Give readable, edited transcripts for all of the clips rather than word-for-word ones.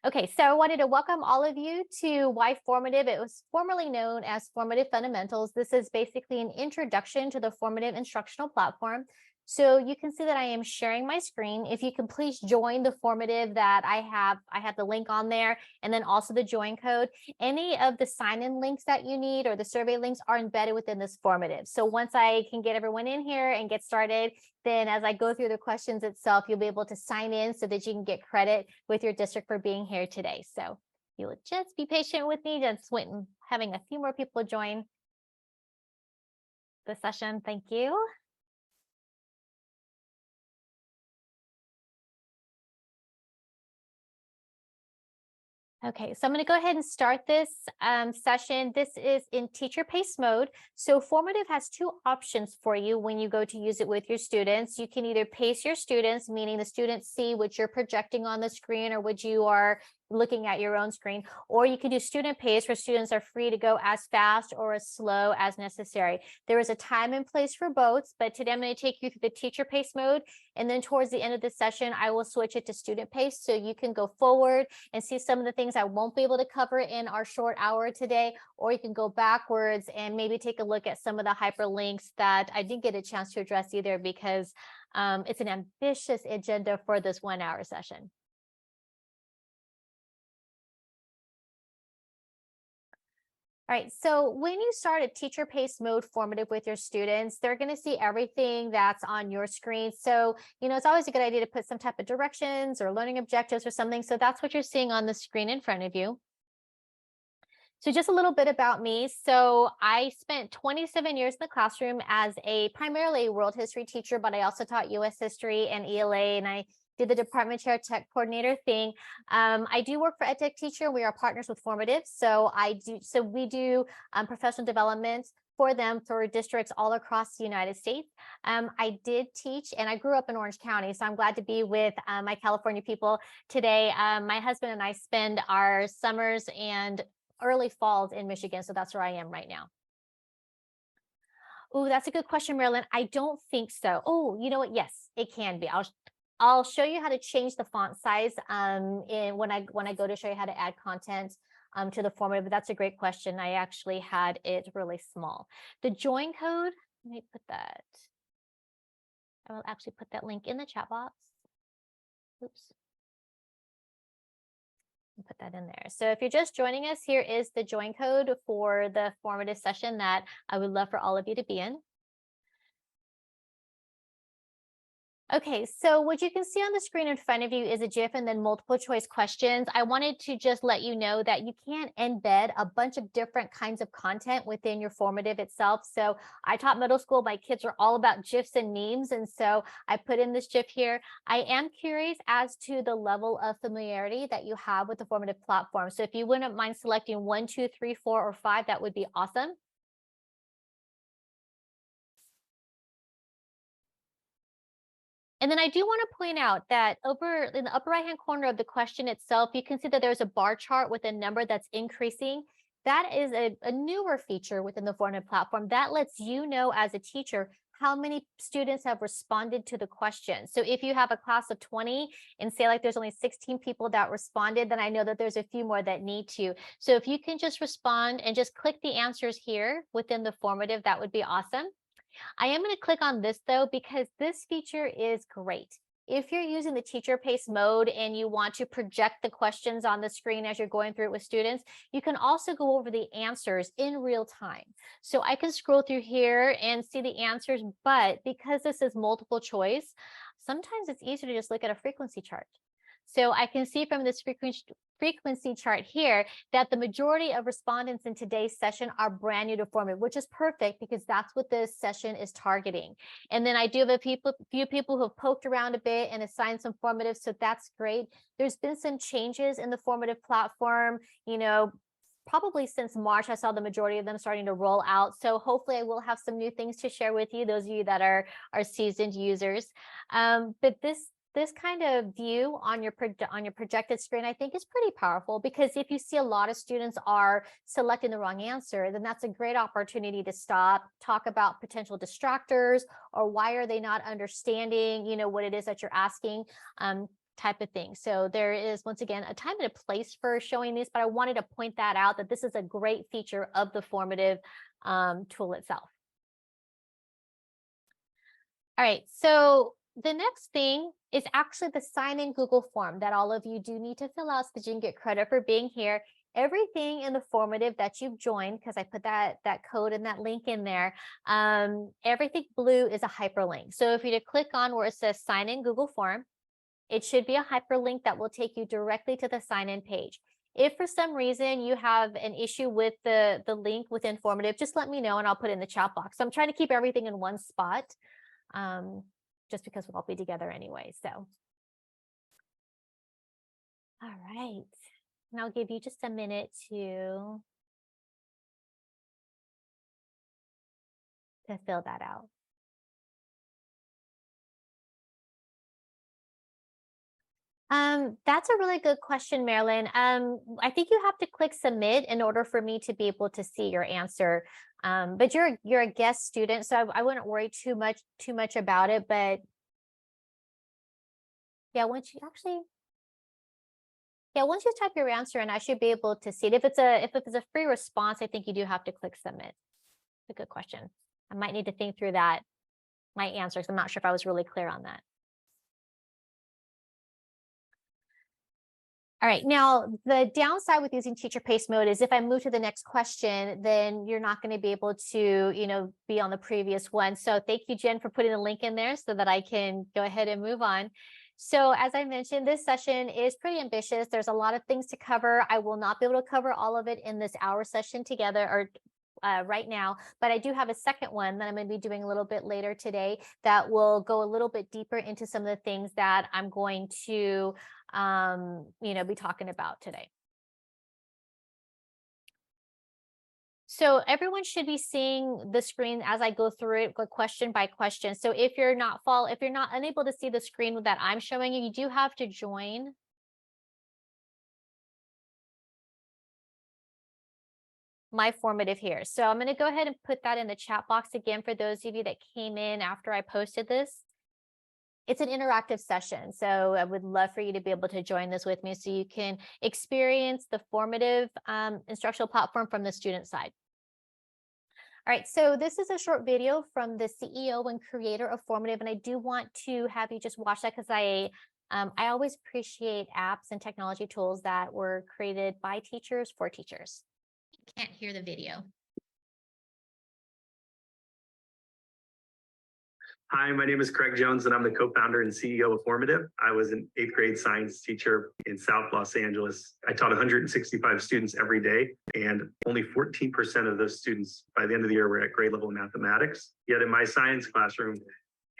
Okay, so I wanted to welcome all of you to Why Formative. It was formerly known as Formative Fundamentals. This is basically an introduction to the formative instructional platform. So you can see that I am sharing my screen. If you can please join the formative that I have the link on there, and then also the join code. Any of the sign-in links that you need or the survey links are embedded within this formative. So once I can get everyone in here and get started, then as I go through the questions itself, you'll be able to sign in so that you can get credit with your district for being here today. So you will just be patient with me, just waiting, having a few more people join the session. Thank you. Okay, so I'm going to go ahead and start this session. This is in teacher pace mode. So Formative has two options for you when you go to use it with your students. You can either pace your students, meaning the students see what you're projecting on the screen or what you are looking at your own screen, or you can do student pace where students are free to go as fast or as slow as necessary. There is a time and place for both, but today I'm going to take you through the teacher pace mode, and then towards the end of the session, I will switch it to student pace so you can go forward and see some of the things I won't be able to cover in our short hour today, or you can go backwards and maybe take a look at some of the hyperlinks that I didn't get a chance to address either because it's an ambitious agenda for this 1 hour session. All right, so when you start a teacher pace mode formative with your students, they're going to see everything that's on your screen. So, it's always a good idea to put some type of directions or learning objectives or something. So that's what you're seeing on the screen in front of you. So just a little bit about me. So I spent 27 years in the classroom as primarily a world history teacher, but I also taught US history and ELA, and I did the department chair tech coordinator thing. I do work for EdTech Teacher. We are partners with Formative. So we do professional development for them for districts all across the United States. I did teach, and I grew up in Orange County, so I'm glad to be with my California people today. My husband and I spend our summers and early falls in Michigan, so that's where I am right now. Oh, that's a good question, Marilyn. I don't think so. Oh, you know what? Yes, it can be. I'll show you how to change the font size when I go to show you how to add content to the formative. But that's a great question. I actually had it really small. The join code, let me put that. I will actually put that link in the chat box. Oops. Put that in there. So if you're just joining us, here is the join code for the formative session that I would love for all of you to be in. Okay, so what you can see on the screen in front of you is a GIF and then multiple choice questions. I wanted to just let you know that you can embed a bunch of different kinds of content within your formative itself. So I taught middle school. My kids are all about GIFs and memes. And so I put in this GIF here. I am curious as to the level of familiarity that you have with the formative platform. So if you wouldn't mind selecting 1, 2, 3, 4, or 5, that would be awesome. And then I do want to point out that over in the upper right-hand corner of the question itself, you can see that there's a bar chart with a number that's increasing. That is a newer feature within the formative platform that lets you know as a teacher how many students have responded to the question. So if you have a class of 20 and say like there's only 16 people that responded, then I know that there's a few more that need to. So if you can just respond and just click the answers here within the formative, that would be awesome. I am going to click on this though, because this feature is great. If you're using the teacher pace mode and you want to project the questions on the screen as you're going through it with students, you can also go over the answers in real time. So I can scroll through here and see the answers, but because this is multiple choice, sometimes it's easier to just look at a frequency chart. So I can see from this frequency chart here that the majority of respondents in today's session are brand new to formative, which is perfect because that's what this session is targeting. And then I do have a few people who have poked around a bit and assigned some formative, so that's great. There's been some changes in the formative platform, probably since March. I saw the majority of them starting to roll out. So hopefully I will have some new things to share with you, those of you that are seasoned users. But this kind of view on your projected screen, I think is pretty powerful, because if you see a lot of students are selecting the wrong answer, then that's a great opportunity to stop, talk about potential distractors, or why are they not understanding, what it is that you're asking. type of thing. So there is, once again, a time and a place for showing these, but I wanted to point that out, that this is a great feature of the formative tool itself. All right, so the next thing is actually the sign-in Google form that all of you do need to fill out so that you can get credit for being here. Everything in the formative that you've joined, because I put that code and that link in there, everything blue is a hyperlink. So if you to click on where it says sign in Google form, it should be a hyperlink that will take you directly to the sign-in page. If for some reason you have an issue with the link within formative, just let me know and I'll put it in the chat box. So I'm trying to keep everything in one spot, just because we'll all be together anyway. So, all right. And I'll give you just a minute to fill that out. That's a really good question, Marilyn. I think you have to click submit in order for me to be able to see your answer. But you're a guest student, so I wouldn't worry too much about it. But yeah, once you type your answer in, I should be able to see it. If it's a free response, I think you do have to click submit. It's a good question. I might need to think through that, my answer, because I'm not sure if I was really clear on that. All right, now the downside with using teacher pace mode is if I move to the next question, then you're not going to be able to, be on the previous one. So thank you, Jen, for putting the link in there so that I can go ahead and move on. So as I mentioned, this session is pretty ambitious. There's a lot of things to cover. I will not be able to cover all of it in this hour session together or right now, but I do have a second one that I'm going to be doing a little bit later today that will go a little bit deeper into some of the things that I'm going to be talking about today. So everyone should be seeing the screen as I go through it, question by question. So if you're not unable to see the screen that I'm showing you, you do have to join my formative here. So I'm going to go ahead and put that in the chat box again for those of you that came in after I posted this. It's an interactive session, so I would love for you to be able to join this with me so you can experience the formative instructional platform from the student side. All right, so this is a short video from the CEO and creator of Formative, and I do want to have you just watch that because I always appreciate apps and technology tools that were created by teachers for teachers. Can't hear the video. Hi, my name is Craig Jones, and I'm the co-founder and CEO of Formative. I was an 8th grade science teacher in South Los Angeles. I taught 165 students every day, and only 14% of those students by the end of the year were at grade level mathematics. Yet in my science classroom,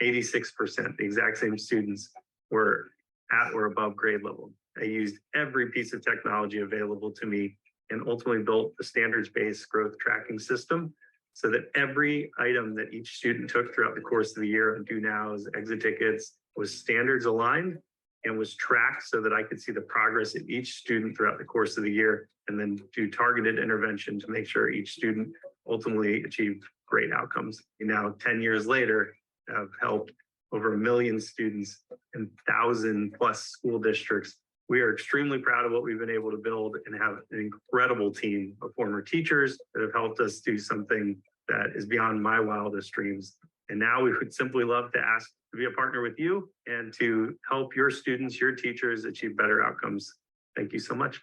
86%, the exact same students, were at or above grade level. I used every piece of technology available to me and ultimately built a standards-based growth tracking system so that every item that each student took throughout the course of the year, do nows, exit tickets, was standards aligned and was tracked so that I could see the progress of each student throughout the course of the year and then do targeted intervention to make sure each student ultimately achieved great outcomes. And now, 10 years later, I've helped over 1 million students in 1,000+ school districts. We are extremely proud of what we've been able to build and have an incredible team of former teachers that have helped us do something that is beyond my wildest dreams. And now we would simply love to ask to be a partner with you and to help your students, your teachers achieve better outcomes. Thank you so much.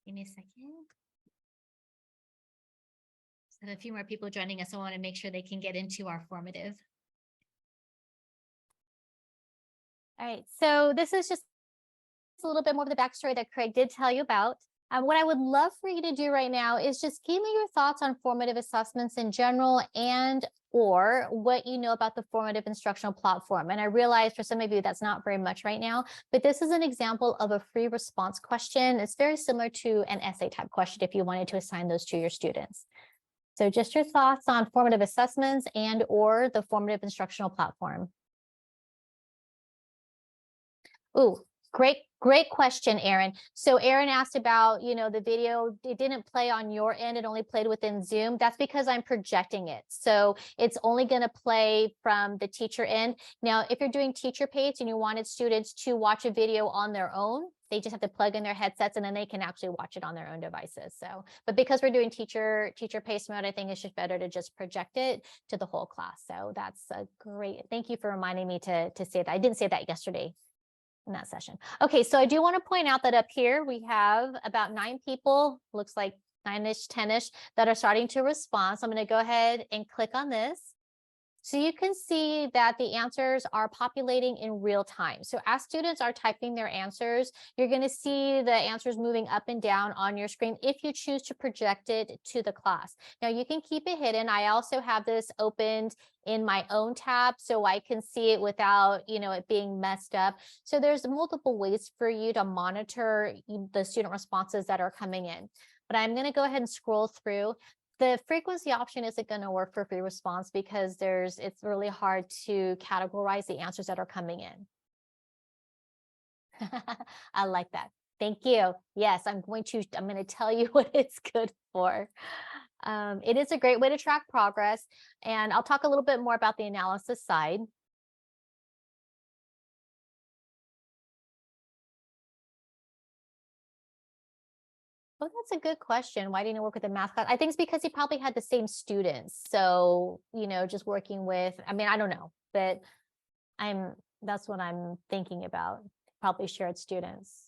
Give me a second. So a few more people joining us. I want to make sure they can get into our formative. All right, so this is just a little bit more of the backstory that Craig did tell you about. What I would love for you to do right now is just give me your thoughts on formative assessments in general or what you know about the formative instructional platform. And I realize for some of you that's not very much right now, but this is an example of a free response question. It's very similar to an essay type question if you wanted to assign those to your students. So just your thoughts on formative assessments or the formative instructional platform. Ooh, Great question, Aaron. So Aaron asked about, the video, it didn't play on your end, it only played within Zoom. That's because I'm projecting it. So it's only going to play from the teacher end. Now, if you're doing teacher pays and you wanted students to watch a video on their own, they just have to plug in their headsets and then they can actually watch it on their own devices. So, but because we're doing teacher pace mode, I think it's just better to just project it to the whole class. So that's a great, thank you for reminding me to say that. I didn't say that yesterday in that session. Okay, so I do want to point out that up here we have about 9 people, looks like 9-ish, 10-ish, that are starting to respond. So I'm going to go ahead and click on this. So you can see that the answers are populating in real time. So as students are typing their answers, you're going to see the answers moving up and down on your screen if you choose to project it to the class. Now you can keep it hidden. I also have this opened in my own tab so I can see it without, it being messed up. So there's multiple ways for you to monitor the student responses that are coming in. But I'm going to go ahead and scroll through. The frequency option isn't going to work for free response because it's really hard to categorize the answers that are coming in. I like that. Thank you. Yes, I'm going to tell you what it's good for. It is a great way to track progress, and I'll talk a little bit more about the analysis side. Oh, that's a good question. Why didn't it work with the math class? I think it's because he probably had the same students. So, just working with, I don't know, but that's what I'm thinking about. Probably shared students.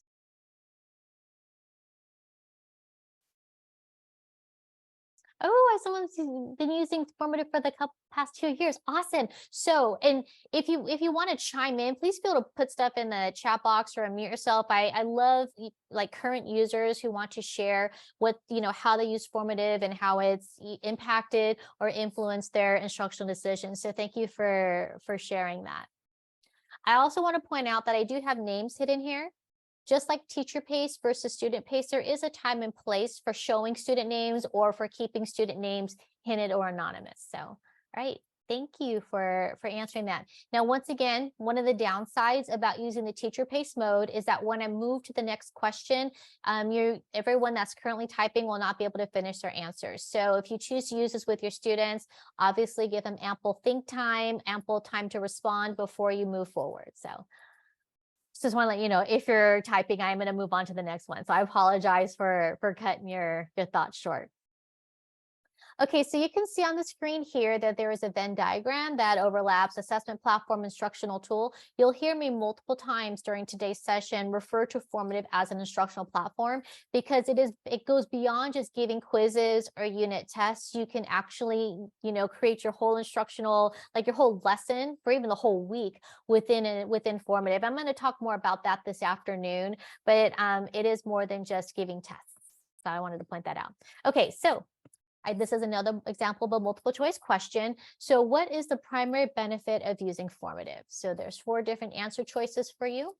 Oh, someone's been using Formative for the past 2 years. Awesome. So, and if you want to chime in, please feel to put stuff in the chat box or unmute yourself. I love like current users who want to share what, how they use Formative and how it's impacted or influenced their instructional decisions. So thank you for sharing that. I also want to point out that I do have names hidden here. Just like teacher pace versus student pace, there is a time and place for showing student names or for keeping student names hidden or anonymous. So, all right, thank you for answering that. Now, once again, one of the downsides about using the teacher pace mode is that when I move to the next question, everyone that's currently typing will not be able to finish their answers. So if you choose to use this with your students, obviously give them ample think time, ample time to respond before you move forward. So just want to let you know, if you're typing, I'm going to move on to the next one. So I apologize for cutting your thoughts short. Okay, so you can see on the screen here that there is a Venn diagram that overlaps assessment platform instructional tool. You'll hear me multiple times during today's session refer to Formative as an instructional platform because it goes beyond just giving quizzes or unit tests. You can actually, create your whole instructional, like your whole lesson for even the whole week within Formative. I'm going to talk more about that this afternoon, but it is more than just giving tests. So I wanted to point that out. Okay, so this is another example of a multiple choice question. So what is the primary benefit of using Formative? So there's 4 different answer choices for you.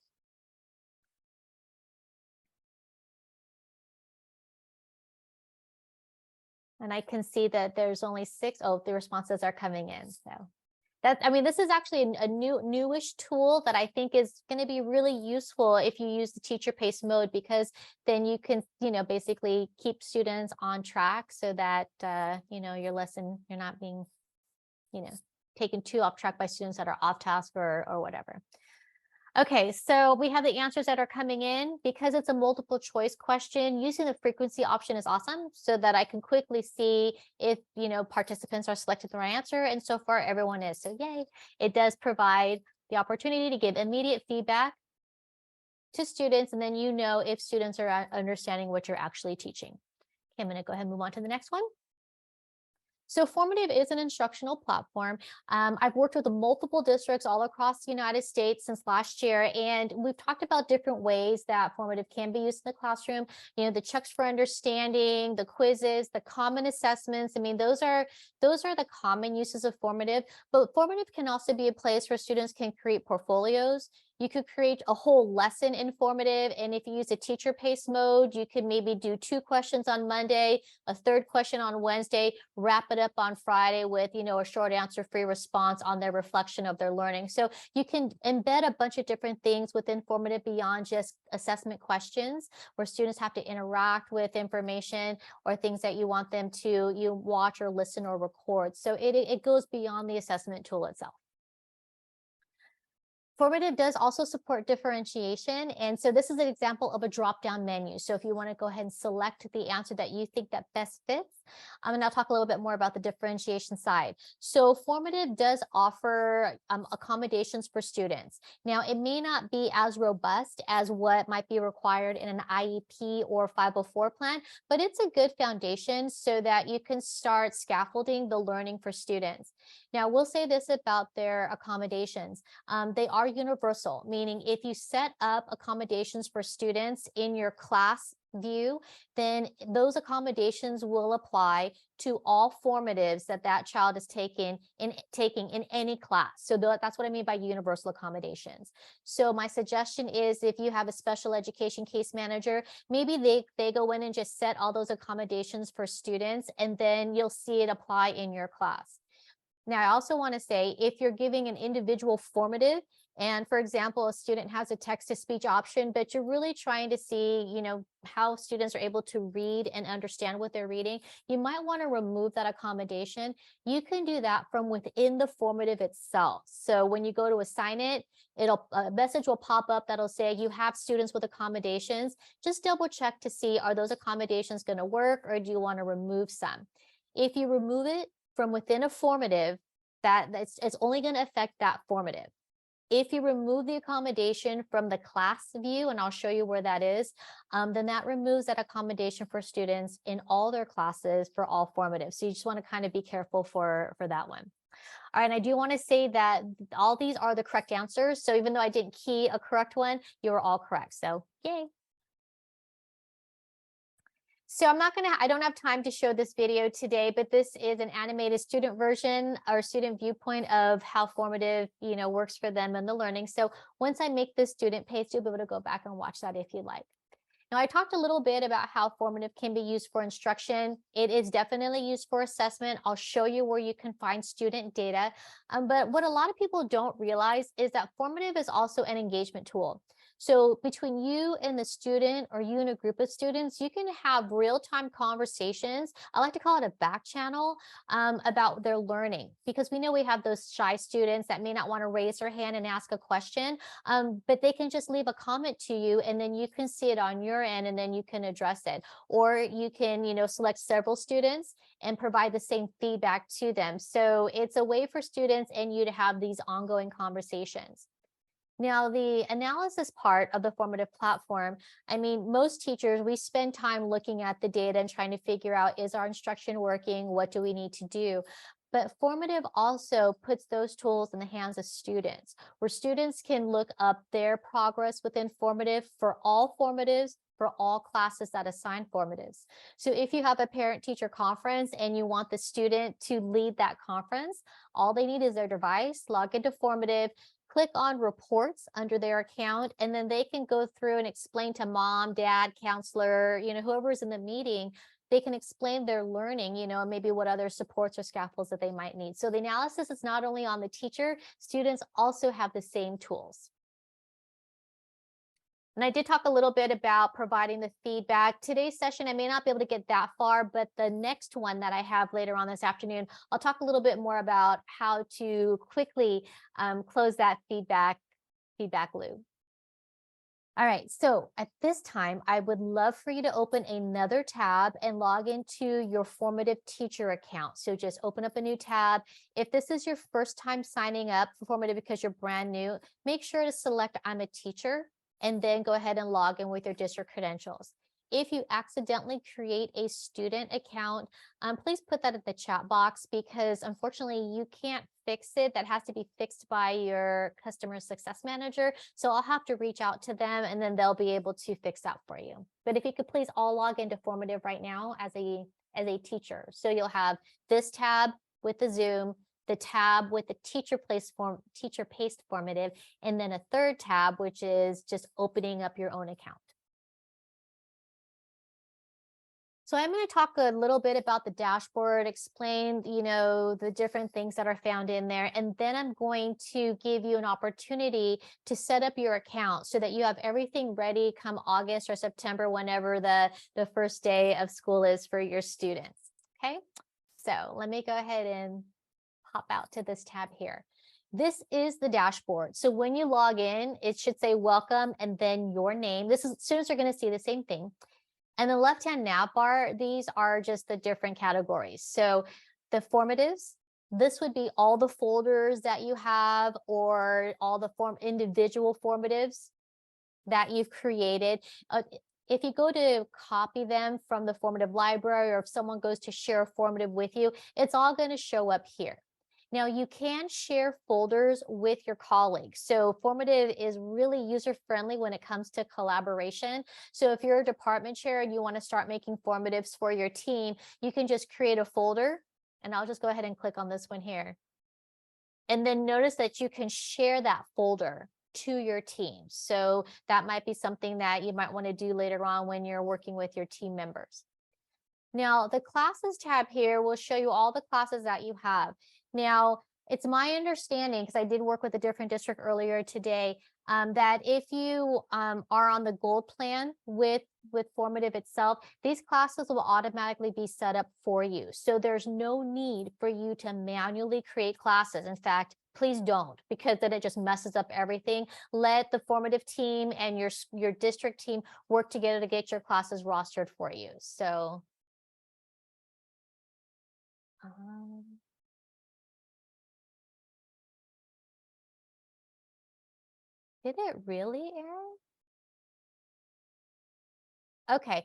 And I can see that there's only 6. Oh, the responses are coming in. So this is actually a newish tool that I think is going to be really useful if you use the teacher pace mode, because then you can, basically keep students on track so that, your lesson, you're not being, taken too off track by students that are off task or whatever. Okay, so we have the answers that are coming in. Because it's a multiple choice question, using the frequency option is awesome so that I can quickly see if, participants are selected the right answer. And so far, everyone is. So yay, it does provide the opportunity to give immediate feedback to students. And then if students are understanding what you're actually teaching. Okay, I'm going to go ahead and move on to the next one. So Formative is an instructional platform. I've worked with multiple districts all across the United States since last year, and we've talked about different ways that Formative can be used in the classroom. The checks for understanding, the quizzes, the common assessments. Those are the common uses of Formative, but Formative can also be a place where students can create portfolios, You could create a whole lesson in formative. And if you use a teacher pace mode, you could maybe do 2 questions on Monday, a 3rd question on Wednesday, wrap it up on Friday with, a short answer free response on their reflection of their learning. So you can embed a bunch of different things within formative beyond just assessment questions, where students have to interact with information or things that you want them to watch or listen or record. So it goes beyond the assessment tool itself. Formative does also support differentiation. And so this is an example of a drop-down menu. So if you want to go ahead and select the answer that you think that best fits, and I'll talk a little bit more about the differentiation side. So formative does offer accommodations for students. Now, it may not be as robust as what might be required in an IEP or 504 plan, but it's a good foundation so that you can start scaffolding the learning for students. Now, we'll say this about their accommodations. They are universal, meaning if you set up accommodations for students in your class view, then those accommodations will apply to all formatives that child is taking in any class. So that's what I mean by universal accommodations. So my suggestion is, if you have a special education case manager, maybe they go in and just set all those accommodations for students, and then you'll see it apply in your class. Now, I also want to say, if you're giving an individual formative, and for example, a student has a text-to-speech option, but you're really trying to see, how students are able to read and understand what they're reading, you might want to remove that accommodation. You can do that from within the formative itself. So when you go to assign it, a message will pop up that'll say you have students with accommodations. Just double check to see, are those accommodations going to work, or do you want to remove some? If you remove it from within a formative, it's only going to affect that formative. If you remove the accommodation from the class view, and I'll show you where that is, then that removes that accommodation for students in all their classes for all formatives. So you just want to kind of be careful for that one. All right, and I do want to say that all these are the correct answers. So even though I didn't key a correct one, you were all correct. So yay. So I don't have time to show this video today, but this is an animated student version or student viewpoint of how formative, works for them in the learning. So once I make this student page, you'll be able to go back and watch that if you like. Now, I talked a little bit about how formative can be used for instruction. It is definitely used for assessment. I'll show you where you can find student data. But what a lot of people don't realize is that formative is also an engagement tool. So between you and the student, or you and a group of students, you can have real-time conversations. I like to call it a back channel about their learning, because we know we have those shy students that may not want to raise their hand and ask a question, but they can just leave a comment to you, and then you can see it on your end, and then you can address it. Or you can, select several students and provide the same feedback to them. So it's a way for students and you to have these ongoing conversations. Now, the analysis part of the formative platform, most teachers, we spend time looking at the data and trying to figure out, is our instruction working? What do we need to do? But formative also puts those tools in the hands of students, where students can look up their progress within formative for all formatives, for all classes that assign formatives. So if you have a parent-teacher conference and you want the student to lead that conference, all they need is their device, log into formative, click on reports under their account, and then they can go through and explain to mom, dad, counselor, whoever's in the meeting, they can explain their learning, and maybe what other supports or scaffolds that they might need. So the analysis is not only on the teacher, students also have the same tools. And I did talk a little bit about providing the feedback. Today's session, I may not be able to get that far, but the next one that I have later on this afternoon, I'll talk a little bit more about how to quickly close that feedback loop. All right, so at this time, I would love for you to open another tab and log into your formative teacher account. So just open up a new tab. If this is your first time signing up for formative because you're brand new, make sure to select I'm a teacher, and then go ahead and log in with your district credentials. If you accidentally create a student account, please put that in the chat box, because unfortunately you can't fix it. That has to be fixed by your customer success manager. So I'll have to reach out to them, and then they'll be able to fix that for you. But if you could please all log into formative right now as a teacher. So you'll have this tab with the Zoom, the tab with the teacher paced formative, and then a third tab, which is just opening up your own account. So I'm going to talk a little bit about the dashboard, explain, the different things that are found in there. And then I'm going to give you an opportunity to set up your account so that you have everything ready come August or September, whenever the first day of school is for your students. Okay, so let me go ahead and pop out to this tab here. This is the dashboard. So when you log in, it should say welcome and then your name. Students are going to see the same thing. And the left-hand nav bar, these are just the different categories. So the formatives, this would be all the folders that you have, or all the individual formatives that you've created. If you go to copy them from the formative library, or if someone goes to share a formative with you, it's all going to show up here. Now, you can share folders with your colleagues. So Formative is really user-friendly when it comes to collaboration. So if you're a department chair and you want to start making formatives for your team, you can just create a folder, and I'll just go ahead and click on this one here. And then notice that you can share that folder to your team. So that might be something that you might want to do later on when you're working with your team members. Now, the classes tab here will show you all the classes that you have. Now, it's my understanding, because I did work with a different district earlier today, that if you are on the gold plan with Formative itself, these classes will automatically be set up for you. So there's no need for you to manually create classes. In fact, please don't, because then it just messes up everything. Let the Formative team and your district team work together to get your classes rostered for you. So did it really, Aaron? Okay.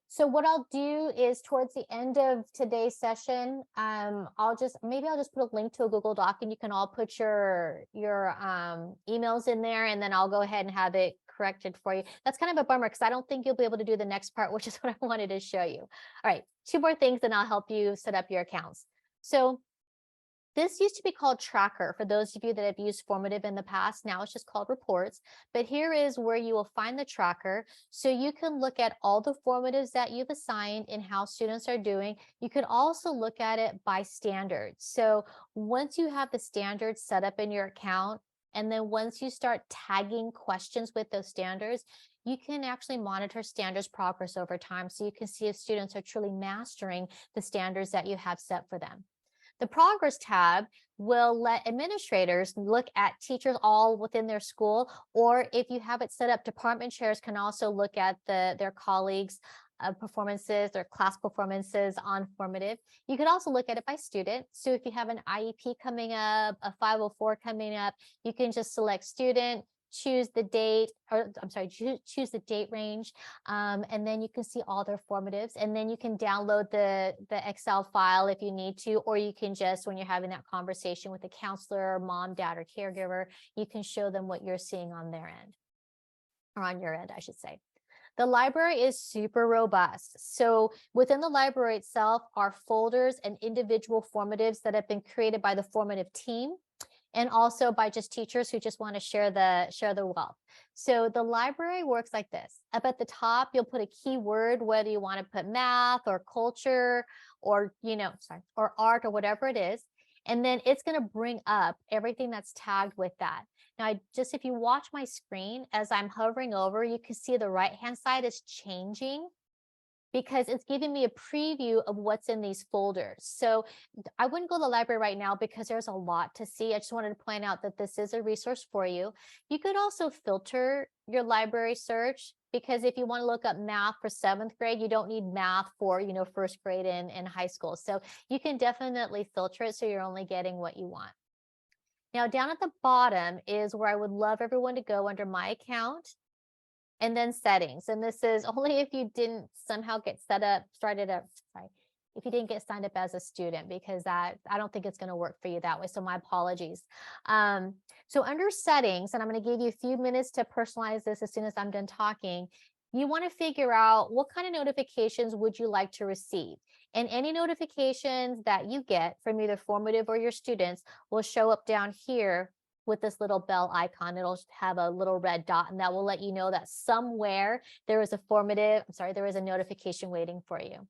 So what I'll do is, towards the end of today's session, I'll just put a link to a Google Doc, and you can all put your emails in there, and then I'll go ahead and have it corrected for you. That's kind of a bummer, because I don't think you'll be able to do the next part, which is what I wanted to show you. All right, 2 more things, and I'll help you set up your accounts. So this used to be called Tracker for those of you that have used Formative in the past. Now it's just called Reports. But here is where you will find the Tracker. So you can look at all the formatives that you've assigned and how students are doing. You could also look at it by standards. So once you have the standards set up in your account, and then once you start tagging questions with those standards, you can actually monitor standards progress over time. So you can see if students are truly mastering the standards that you have set for them. The Progress tab will let administrators look at teachers all within their school, or if you have it set up, department chairs can also look at their colleagues' performances, their class performances on Formative. You could also look at it by student. So if you have an IEP coming up, a 504 coming up, you can just select student, choose the date, or I'm sorry, choose the date range, and then you can see all their formatives, and then you can download the Excel file if you need to, or you can just, when you're having that conversation with a counselor, mom, dad, or caregiver, you can show them what you're seeing on their end, or on your end, I should say. The library is super robust. So within the library itself are folders and individual formatives that have been created by the Formative team, and also by just teachers who just want to share the wealth. So the library works like this. Up at the top, you'll put a keyword, whether you want to put math or culture or, or art or whatever it is. And then it's going to bring up everything that's tagged with that. Now, if you watch my screen, as I'm hovering over, you can see the right-hand side is changing, because it's giving me a preview of what's in these folders. So I wouldn't go to the library right now because there's a lot to see. I just wanted to point out that this is a resource for you. You could also filter your library search, because if you want to look up math for 7th grade, you don't need math for, 1st grade in high school. So you can definitely filter it so you're only getting what you want. Now, down at the bottom is where I would love everyone to go under My Account, and then Settings. And this is only if you didn't somehow get if you didn't get signed up as a student, because I don't think it's going to work for you that way. So my apologies. So under Settings, and I'm going to give you a few minutes to personalize this as soon as I'm done talking, you want to figure out what kind of notifications would you like to receive. And any notifications that you get from either formative or your students will show up down here with this little bell icon. It'll have a little red dot, and that will let you know that somewhere there is there is a notification waiting for you.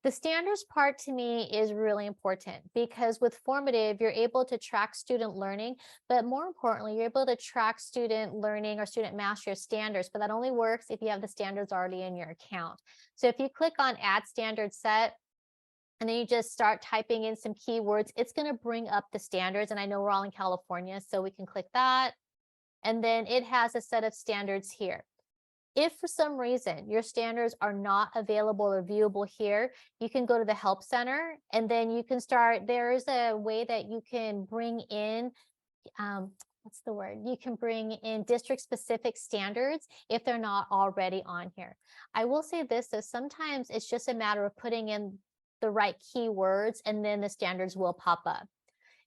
The standards part to me is really important because with formative, you're able to track student learning, but more importantly, you're able to track student learning or student mastery of standards, but that only works if you have the standards already in your account. So if you click on add standard set, and then you just start typing in some keywords, it's going to bring up the standards. And I know we're all in California, so we can click that. And then it has a set of standards here. If for some reason your standards are not available or viewable here, you can go to the Help Center, and then you can start, there's a way that you can bring in, what's the word? You can bring in district-specific standards if they're not already on here. I will say this, so sometimes it's just a matter of putting in the right keywords, and then the standards will pop up.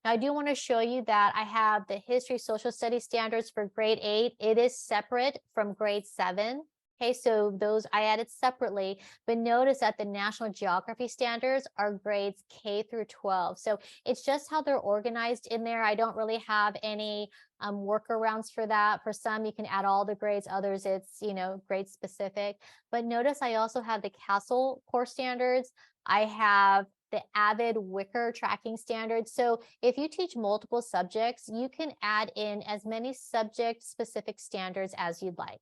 Now, I do want to show you that I have the history social studies standards for grade 8. It is separate from grade 7. Okay, so those I added separately, but notice that the national geography standards are grades K through 12. So it's just how they're organized in there. I don't really have any workarounds for that. For some, you can add all the grades. Others, it's, grade specific. But notice I also have the Castle core standards. I have the Avid Wicker tracking standards. So if you teach multiple subjects, you can add in as many subject specific standards as you'd like.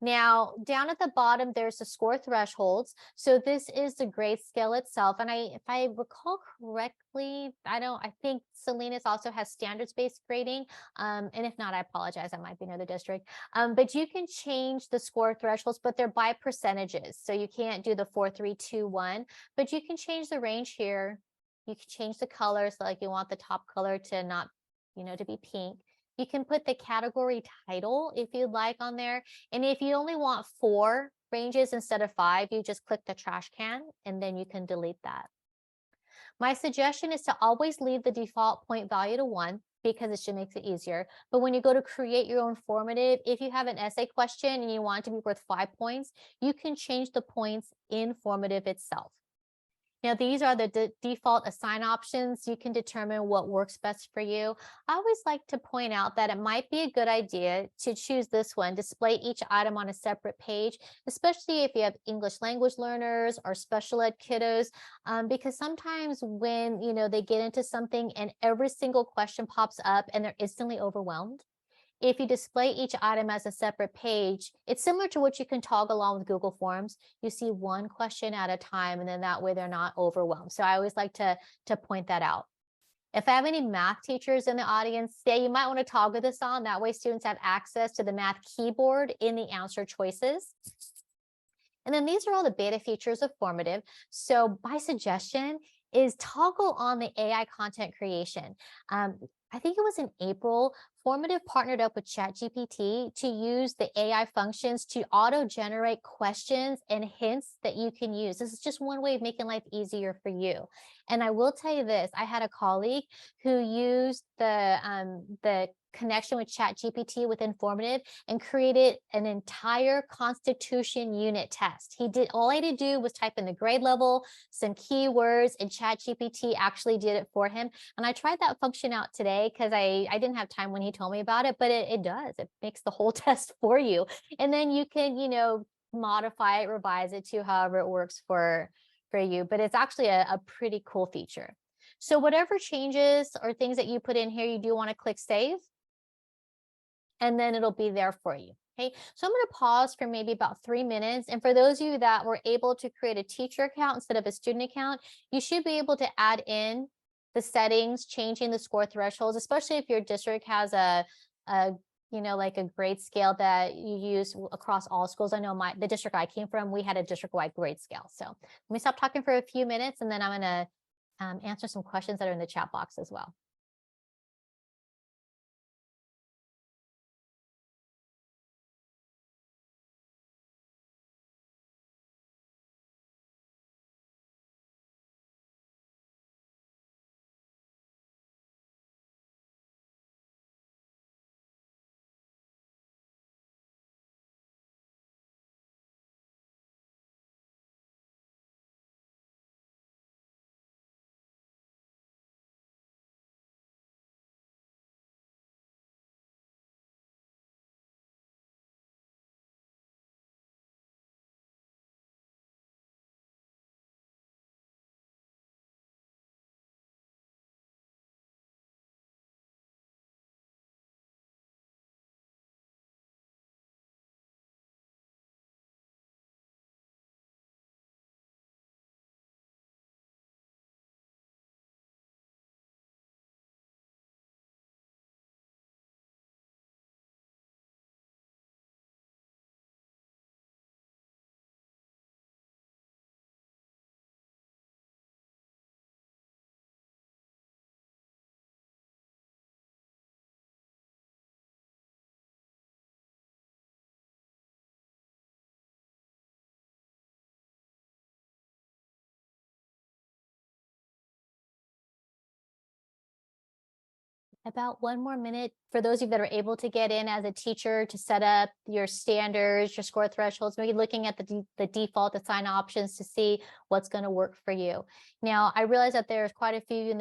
Now, down at the bottom, there's the score thresholds. So this is the grade scale itself. And if I recall correctly, I think Salinas also has standards-based grading. And if not, I apologize, I might be near the district. But you can change the score thresholds, but they're by percentages. So you can't do the 4, 3, 2, 1, but you can change the range here. You can change the color. So like you want the top color to not, to be pink. You can put the category title if you'd like on there. And if you only want 4 ranges instead of 5, you just click the trash can and then you can delete that. My suggestion is to always leave the default point value to 1 because it should make it easier. But when you go to create your own formative, if you have an essay question and you want it to be worth 5 points, you can change the points in formative itself. Now, these are the default assign options. You can determine what works best for you. I always like to point out that it might be a good idea to choose this one, display each item on a separate page, especially if you have English language learners or special ed kiddos, because sometimes when, they get into something and every single question pops up and they're instantly overwhelmed. If you display each item as a separate page, it's similar to what you can toggle on with Google Forms. You see one question at a time, and then that way they're not overwhelmed. So I always like to point that out. If I have any math teachers in the audience, you might want to toggle this on. That way students have access to the math keyboard in the answer choices. And then these are all the beta features of Formative. So my suggestion is toggle on the AI content creation. I think it was in April, Formative partnered up with ChatGPT to use the AI functions to auto-generate questions and hints that you can use. This is just one way of making life easier for you. And I will tell you this, I had a colleague who used the connection with ChatGPT within Formative and created an entire Constitution unit test. All I had to do was type in the grade level, some keywords, and ChatGPT actually did it for him. And I tried that function out today because I didn't have time when he told me about it, but it does. It makes the whole test for you. And then you can, modify it, revise it to however it works for you. But it's actually a pretty cool feature. So whatever changes or things that you put in here, you do want to click save. And then it'll be there for you. Okay, so I'm going to pause for maybe about 3 minutes. And for those of you that were able to create a teacher account instead of a student account, you should be able to add in the settings, changing the score thresholds, especially if your district has like a grade scale that you use across all schools. I know the district I came from, we had a district-wide grade scale. So let me stop talking for a few minutes, and then I'm going to answer some questions that are in the chat box as well. about 1 more minute for those of you that are able to get in as a teacher to set up your standards, your score thresholds, maybe looking at the default assign options to see what's going to work for you. Now, I realize that there's quite a few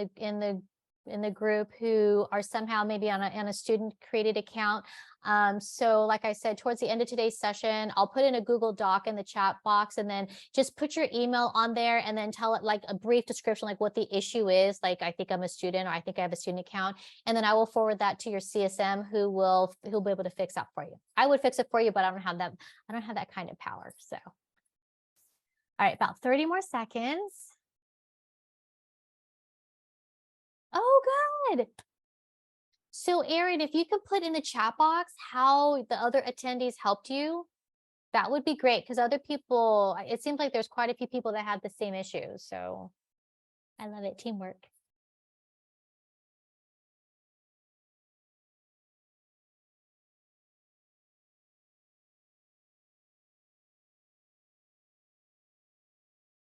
in the group who are somehow maybe on a student created account. So like I said, towards the end of today's session, I'll put in a Google Doc in the chat box, and then just put your email on there and then tell it like a brief description, like what the issue is. Like, I think I'm a student, or I think I have a student account. And then I will forward that to your CSM who'll be able to fix that for you. I would fix it for you, but I don't have that kind of power. So, all right, about 30 more seconds. Oh, good. So Erin, if you could put in the chat box how the other attendees helped you, that would be great, because other people, it seems like there's quite a few people that had the same issue. So I love it. Teamwork.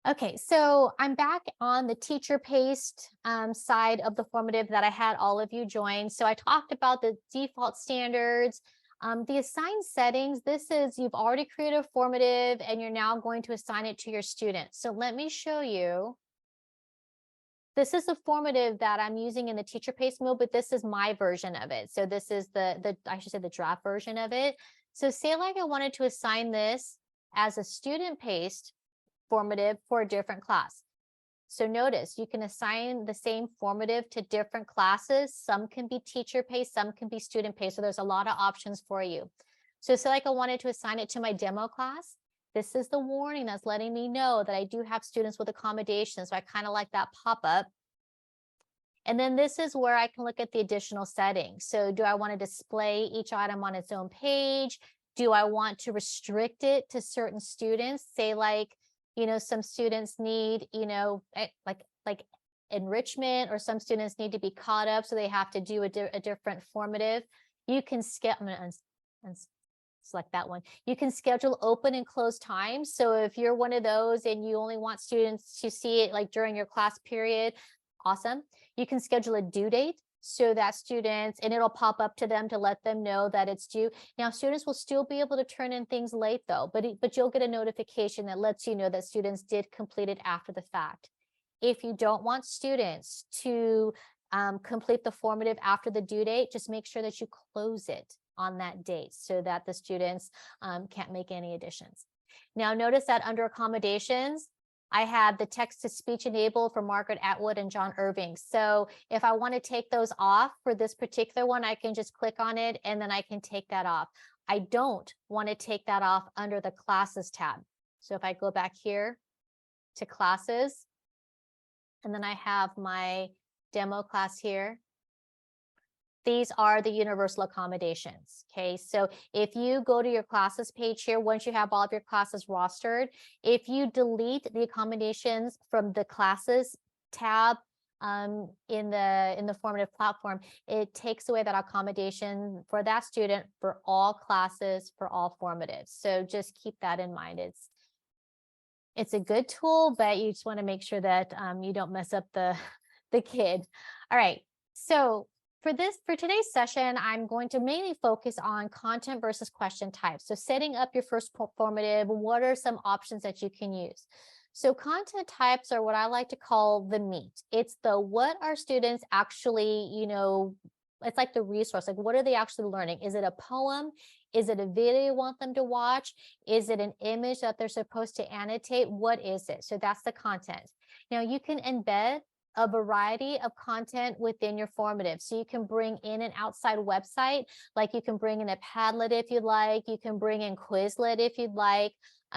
Okay, so I'm back on the teacher-paced side of the formative that I had all of you join. So I talked about the default standards, the assigned settings. This is, you've already created a formative and you're now going to assign it to your students. So let me show you. This is the formative that I'm using in the teacher-paced mode, but this is my version of it. So this is I should say the draft version of it. So say like I wanted to assign this as a student-paced formative for a different class. So notice you can assign the same formative to different classes. Some can be teacher paced, some can be student paced. So there's a lot of options for you. So say like I wanted to assign it to my demo class. This is the warning that's letting me know that I do have students with accommodations. So I kind of like that pop up. And then this is where I can look at the additional settings. So do I want to display each item on its own page? Do I want to restrict it to certain students? Say like, some students need, like enrichment, or some students need to be caught up, so they have to do a different formative. You can I'm going to select that one. You can schedule open and close times. So if you're one of those and you only want students to see it like during your class period, awesome. You can schedule a due date, so that students, and it'll pop up to them to let them know that it's due. Now, students will still be able to turn in things late though, but you'll get a notification that lets you know that students did complete it after the fact. If you don't want students to complete the formative after the due date, just make sure that you close it on that date so that the students can't make any additions. Now, notice that under accommodations, I have the text-to-speech enabled for Margaret Atwood and John Irving. So if I want to take those off for this particular one, I can just click on it and then I can take that off. I don't want to take that off under the classes tab. So if I go back here to classes, and then I have my demo class here, these are the universal accommodations. Okay, so if you go to your classes page here, once you have all of your classes rostered, if you delete the accommodations from the classes tab in the formative platform, it takes away that accommodation for that student for all classes, for all formatives. So just keep that in mind. It's a good tool, but you just want to make sure that you don't mess up the kid. All right, so for today's session, I'm going to mainly focus on content versus question types. So setting up your first formative, what are some options that you can use? So content types are what I like to call the meat. It's the what are students actually, it's like the resource, like what are they actually learning? Is it a poem? Is it a video you want them to watch? Is it an image that they're supposed to annotate? What is it? So that's the content. Now you can embed a variety of content within your formative. So you can bring in an outside website, like you can bring in a Padlet if you'd like, you can bring in Quizlet if you'd like,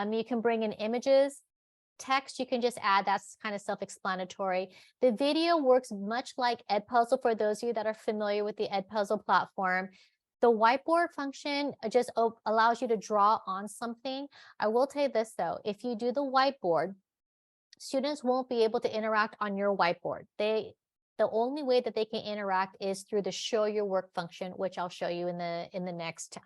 you can bring in images. Text, you can just add, that's kind of self-explanatory. The video works much like Edpuzzle for those of you that are familiar with the Edpuzzle platform. The whiteboard function just allows you to draw on something. I will tell you this though, if you do the whiteboard, students won't be able to interact on your whiteboard. The only way that they can interact is through the show your work function, which I'll show you in the next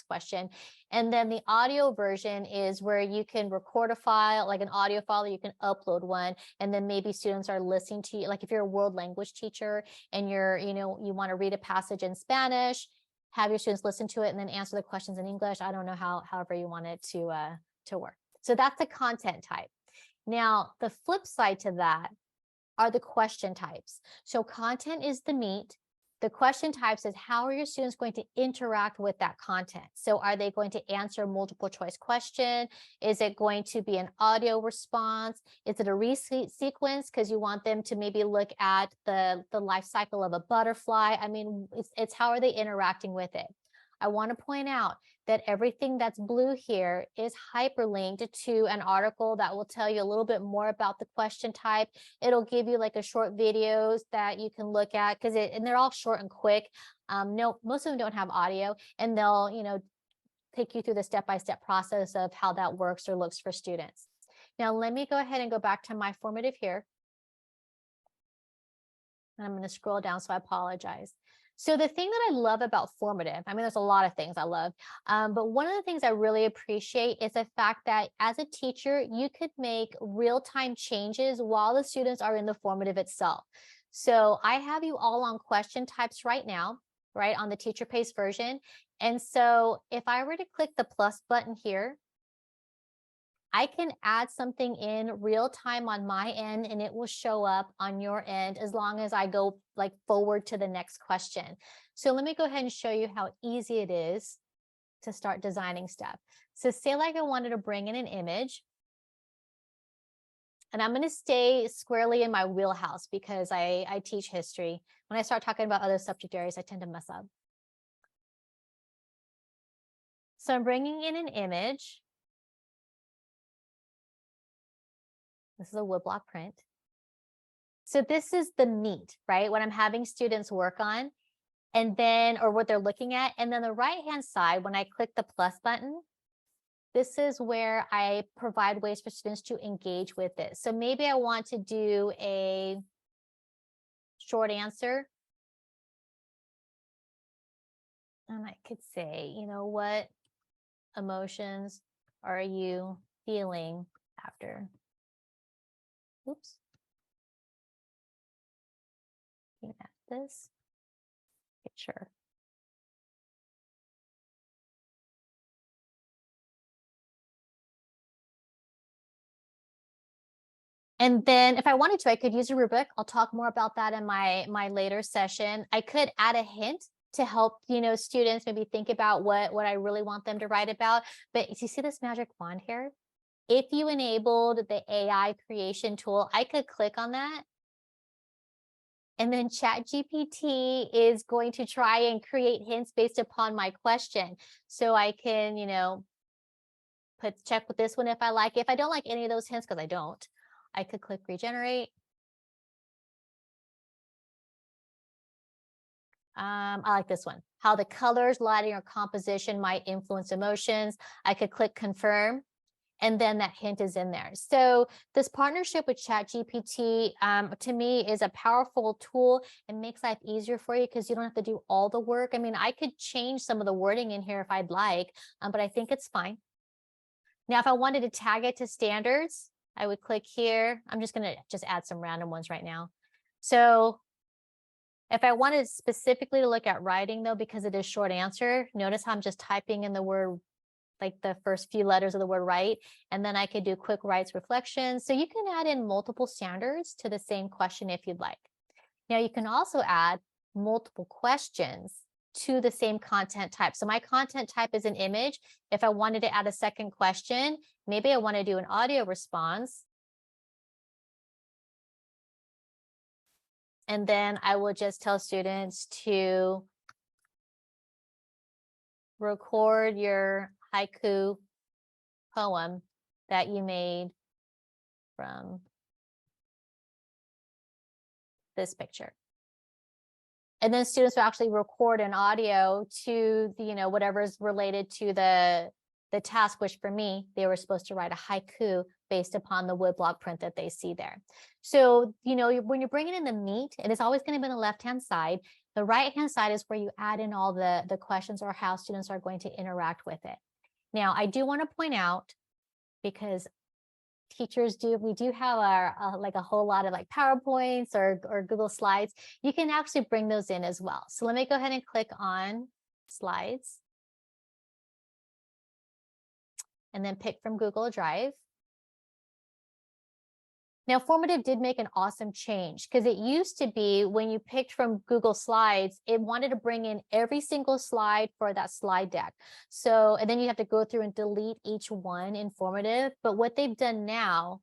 question. And then the audio version is where you can record a file, like an audio file, or you can upload one, and then maybe students are listening to you. Like if you're a world language teacher and you want to read a passage in Spanish, have your students listen to it and then answer the questions in English. I don't know however you want it to work. So that's the content type. Now, the flip side to that are the question types. So content is the meat. The question types is how are your students going to interact with that content? So are they going to answer multiple choice question? Is it going to be an audio response? Is it a sequence because you want them to maybe look at the life cycle of a butterfly? I mean, it's how are they interacting with it? I want to point out that everything that's blue here is hyperlinked to an article that will tell you a little bit more about the question type. It'll give you like a short videos that you can look at and they're all short and quick. No, most of them don't have audio, and they'll, take you through the step-by-step process of how that works or looks for students. Now, let me go ahead and go back to my formative here. And I'm going to scroll down, so I apologize. So the thing that I love about formative, I mean, there's a lot of things I love, but one of the things I really appreciate is the fact that as a teacher, you could make real-time changes while the students are in the formative itself. So I have you all on question types right now, right, on the teacher pace version. And so if I were to click the plus button here, I can add something in real time on my end and it will show up on your end as long as I go like forward to the next question. So let me go ahead and show you how easy it is to start designing stuff. So say like I wanted to bring in an image, and I'm going to stay squarely in my wheelhouse because I teach history. When I start talking about other subject areas, I tend to mess up. So I'm bringing in an image. This is a woodblock print. So this is the meat, right? What I'm having students work on, and then, or what they're looking at. And then the right-hand side, when I click the plus button, this is where I provide ways for students to engage with it. So maybe I want to do a short answer. And I could say, what emotions are you feeling after? Oops. Looking at this picture. And then if I wanted to, I could use a rubric. I'll talk more about that in my later session. I could add a hint to help, students maybe think about what I really want them to write about. But you see this magic wand here? If you enabled the AI creation tool, I could click on that. And then ChatGPT is going to try and create hints based upon my question. So I can, check with this one if I like it. If I don't like any of those hints, because I don't, I could click regenerate. I like this one. How the colors, lighting, or composition might influence emotions. I could click confirm. And then that hint is in there. So this partnership with ChatGPT, to me, is a powerful tool. It makes life easier for you because you don't have to do all the work. I mean, I could change some of the wording in here if I'd like, but I think it's fine. Now, if I wanted to tag it to standards, I would click here. I'm just going to add some random ones right now. So if I wanted specifically to look at writing, though, because it is short answer, notice how I'm just typing in the word, like the first few letters of the word right, and then I could do quick writes reflections. So you can add in multiple standards to the same question if you'd like. Now you can also add multiple questions to the same content type. So my content type is an image. If I wanted to add a second question, maybe I want to do an audio response. And then I will just tell students to record your haiku poem that you made from this picture. And then students will actually record an audio to whatever's related to the task, which for me, they were supposed to write a haiku based upon the woodblock print that they see there. So, when you're bringing in the meat, it is always going to be on the left-hand side. The right-hand side is where you add in all the questions or how students are going to interact with it. Now, I do want to point out, because we do have our like a whole lot of like PowerPoints or Google Slides. You can actually bring those in as well. So let me go ahead and click on Slides. And then pick from Google Drive. Now, Formative did make an awesome change, because it used to be when you picked from Google Slides, it wanted to bring in every single slide for that slide deck. So, and then you have to go through and delete each one in Formative. But what they've done now,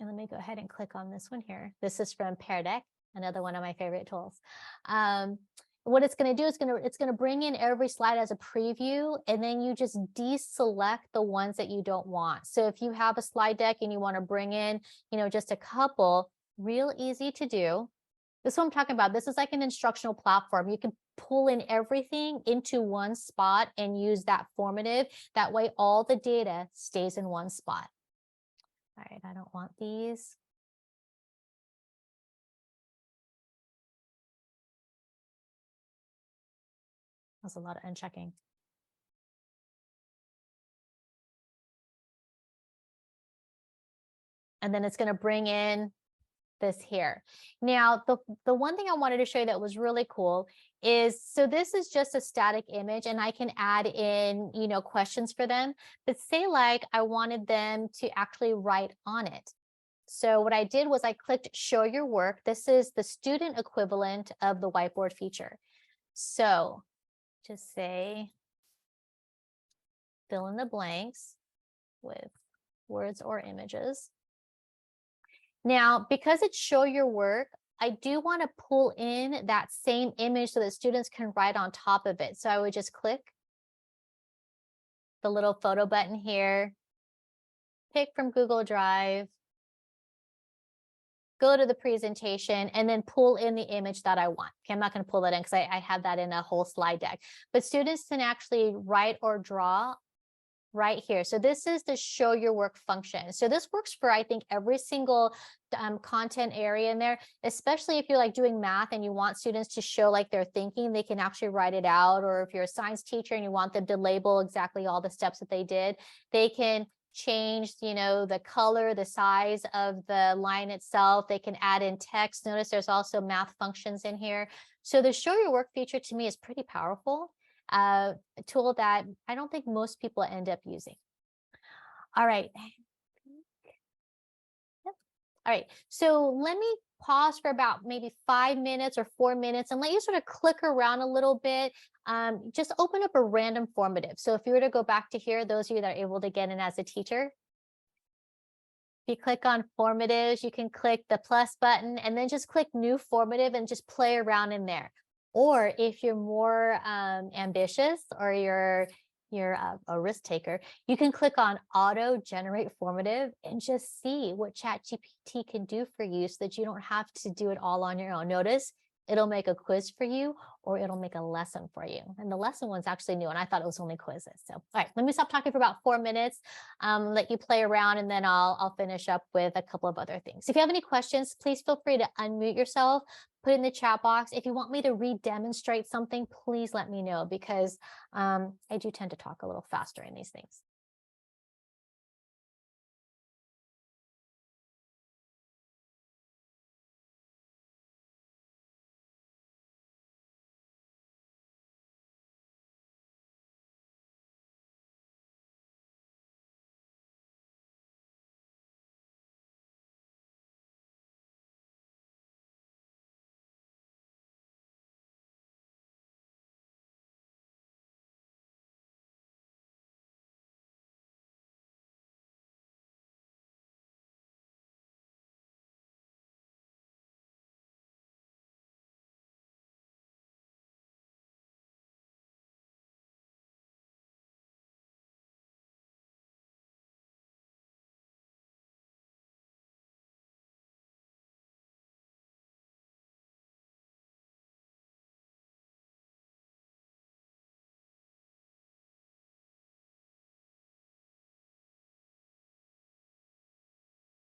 and let me go ahead and click on this one here. This is from Pear Deck, another one of my favorite tools. What it's going to do is it's going to bring in every slide as a preview, and then you just deselect the ones that you don't want. So if you have a slide deck and you want to bring in, just a couple, real easy to do. This is what I'm talking about. This is like an instructional platform. You can pull in everything into one spot and use that Formative. That way, all the data stays in one spot. All right, I don't want these. That's a lot of unchecking. And then it's going to bring in this here. Now, the one thing I wanted to show you that was really cool is, so this is just a static image, and I can add in, questions for them. But say like I wanted them to actually write on it. So what I did was I clicked Show Your Work. This is the student equivalent of the whiteboard feature. So just say, fill in the blanks with words or images. Now, because it's Show Your Work, I do want to pull in that same image so that students can write on top of it. So I would just click the little photo button here, pick from Google Drive, go to the presentation, and then pull in the image that I want. Okay, I'm not going to pull that in because I have that in a whole slide deck. But students can actually write or draw right here. So this is the Show Your Work function. So this works for, I think, every single content area in there, especially if you're like doing math and you want students to show like they're thinking, they can actually write it out. Or if you're a science teacher and you want them to label exactly all the steps that they did, they can change, the color, the size of the line itself. They can add in text. Notice there's also math functions in here. So the Show Your Work feature to me is pretty powerful. A tool that I don't think most people end up using. All right. Yep. All right. So let me pause for about maybe 5 minutes or 4 minutes and let you sort of click around a little bit. Just open up a random formative. So if you were to go back to here, those of you that are able to get in as a teacher, if you click on formatives, you can click the plus button and then just click new formative and just play around in there. Or if you're more ambitious or you're a risk taker, you can click on auto generate formative and just see what ChatGPT can do for you so that you don't have to do it all on your own. Notice it'll make a quiz for you or it'll make a lesson for you. And the lesson one's actually new, and I thought it was only quizzes. So, all right, let me stop talking for about 4 minutes, let you play around, and then I'll finish up with a couple of other things. If you have any questions, please feel free to unmute yourself, put it in the chat box. If you want me to re-demonstrate something, please let me know, because I do tend to talk a little faster in these things.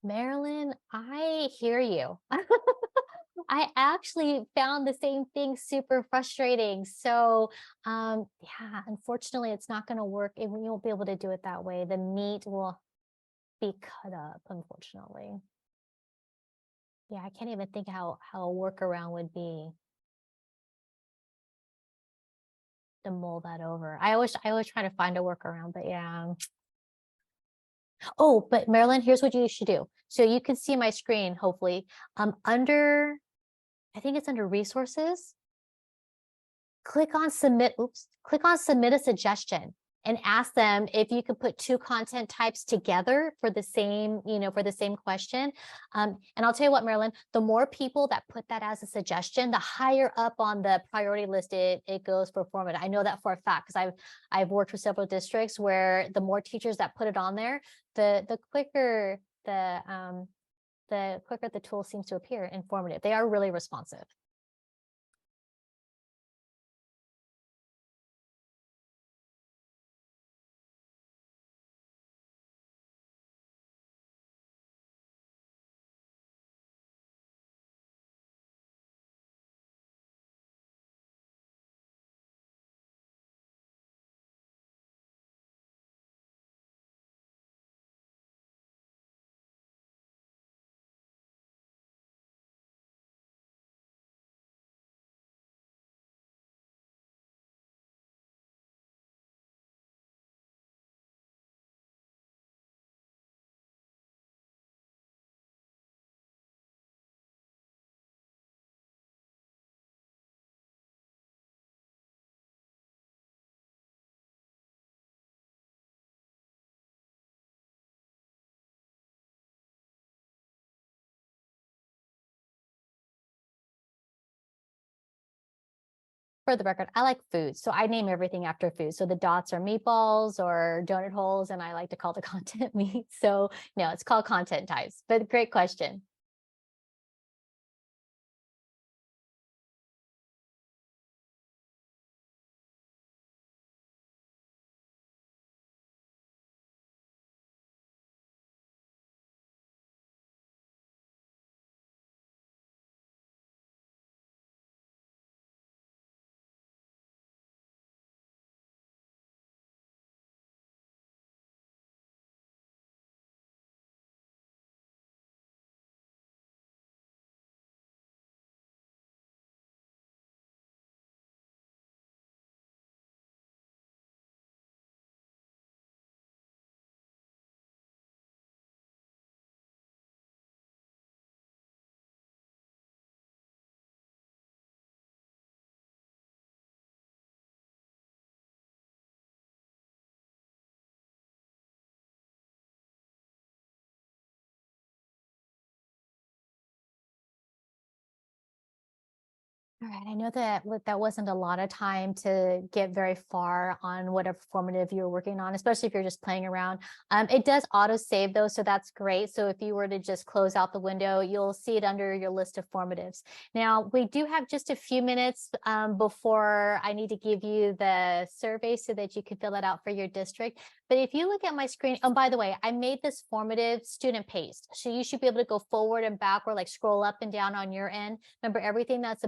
Marilyn, I hear you. I actually found the same thing super frustrating. So, yeah, unfortunately, it's not going to work. We won't be able to do it that way. The meat will be cut up, unfortunately. Yeah, I can't even think how a workaround would be to mull that over. I always try to find a workaround, but yeah. Oh, but Marilyn, here's what you should do. So you can see my screen, hopefully. Under, I think it's under resources. Click on submit, click on submit a suggestion and ask them if you could put two content types together for the same, for the same question. And I'll tell you what, Marilyn, the more people that put that as a suggestion, the higher up on the priority list it goes for formative. I know that for a fact because I've worked with several districts where the more teachers that put it on there, the quicker the quicker the tool seems to appear informative. They are really responsive. For the record, I like food, so I name everything after food. So the dots are meatballs or donut holes, and I like to call the content meat. So no, it's called content types, but great question. All right, I know that that wasn't a lot of time to get very far on whatever formative you're working on, especially if you're just playing around. It does auto save though, so that's great. So if you were to just close out the window, you'll see it under your list of formatives. Now, we do have just a few minutes before I need to give you the survey so that you can fill it out for your district. But if you look at my screen, oh, by the way, I made this formative student paced. So you should be able to go forward and backward, like scroll up and down on your end. Remember, everything that's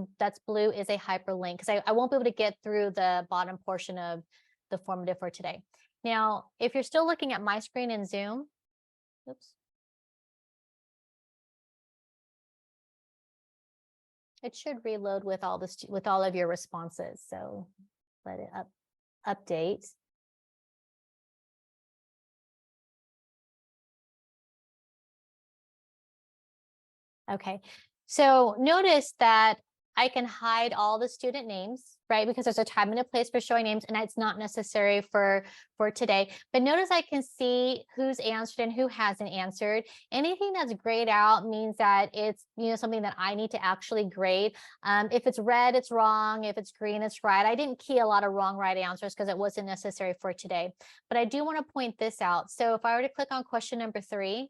blue is a hyperlink because I won't be able to get through the bottom portion of the formative for today. Now, if you're still looking at my screen in Zoom, oops. It should reload with all of your responses. So let it update. Okay, so notice that I can hide all the student names, right? Because there's a time and a place for showing names, and it's not necessary for today. But notice I can see who's answered and who hasn't answered. Anything that's grayed out means that it's something that I need to actually grade. If it's red, it's wrong. If it's green, it's right. I didn't key a lot of wrong, right answers because it wasn't necessary for today. But I do want to point this out. So if I were to click on question number 3.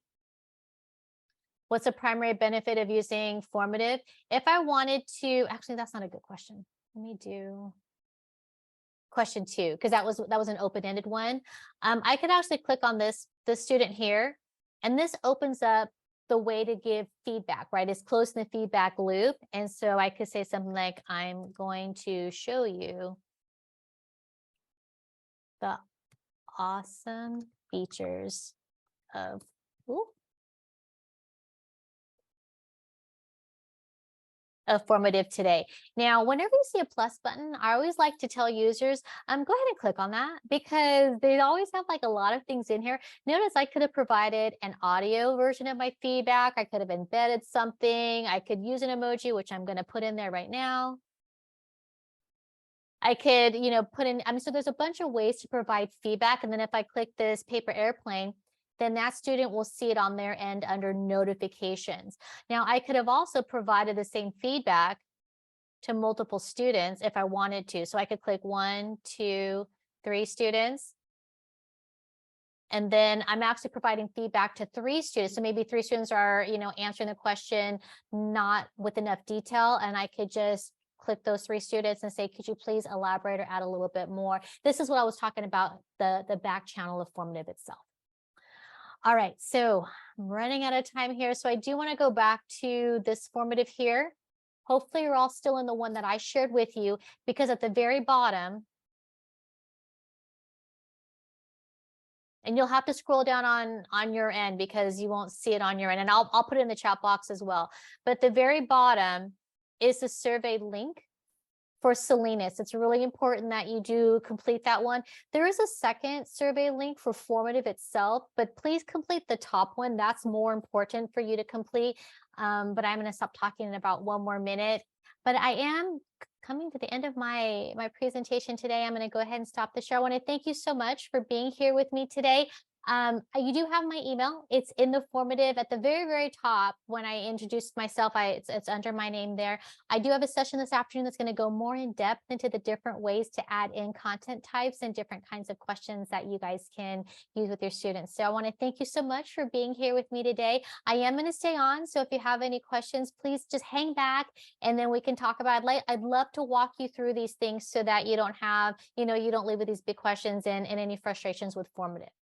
What's the primary benefit of using formative? If I wanted to, actually, that's not a good question. Let me do question 2, because that was an open-ended one. I could actually click on this student here, and this opens up the way to give feedback, right? It's close in the feedback loop. And so I could say something like, I'm going to show you the awesome features of, ooh, of Formative today. Now, whenever you see a plus button, I always like to tell users, go ahead and click on that because they always have like a lot of things in here. Notice I could have provided an audio version of my feedback. I could have embedded something. I could use an emoji, which I'm going to put in there right now. I could, put in, so there's a bunch of ways to provide feedback. And then if I click this paper airplane, then that student will see it on their end under notifications. Now, I could have also provided the same feedback to multiple students if I wanted to. So I could click 1, 2, 3 students. And then I'm actually providing feedback to 3 students. So maybe 3 students are, answering the question not with enough detail. And I could just click those 3 students and say, could you please elaborate or add a little bit more? This is what I was talking about, the back channel of Formative itself. All right, so I'm running out of time here. So I do want to go back to this Formative here. Hopefully you're all still in the one that I shared with you, because at the very bottom, and you'll have to scroll down on your end because you won't see it on your end. And I'll put it in the chat box as well. But at the very bottom is the survey link for Salinas. It's really important that you do complete that one. There is a second survey link for Formative itself, but please complete the top one. That's more important for you to complete. But I'm going to stop talking in about 1 more minute. But I am coming to the end of my presentation today. I'm going to go ahead and stop the show. I want to thank you so much for being here with me today. You do have my email. It's in the Formative at the very, very top. When I introduced myself, it's under my name there. I do have a session this afternoon that's going to go more in depth into the different ways to add in content types and different kinds of questions that you guys can use with your students. So I want to thank you so much for being here with me today. I am going to stay on. So if you have any questions, please just hang back and then we can talk about it. I'd love to walk you through these things so that you don't have, you don't leave with these big questions and any frustrations with Formative.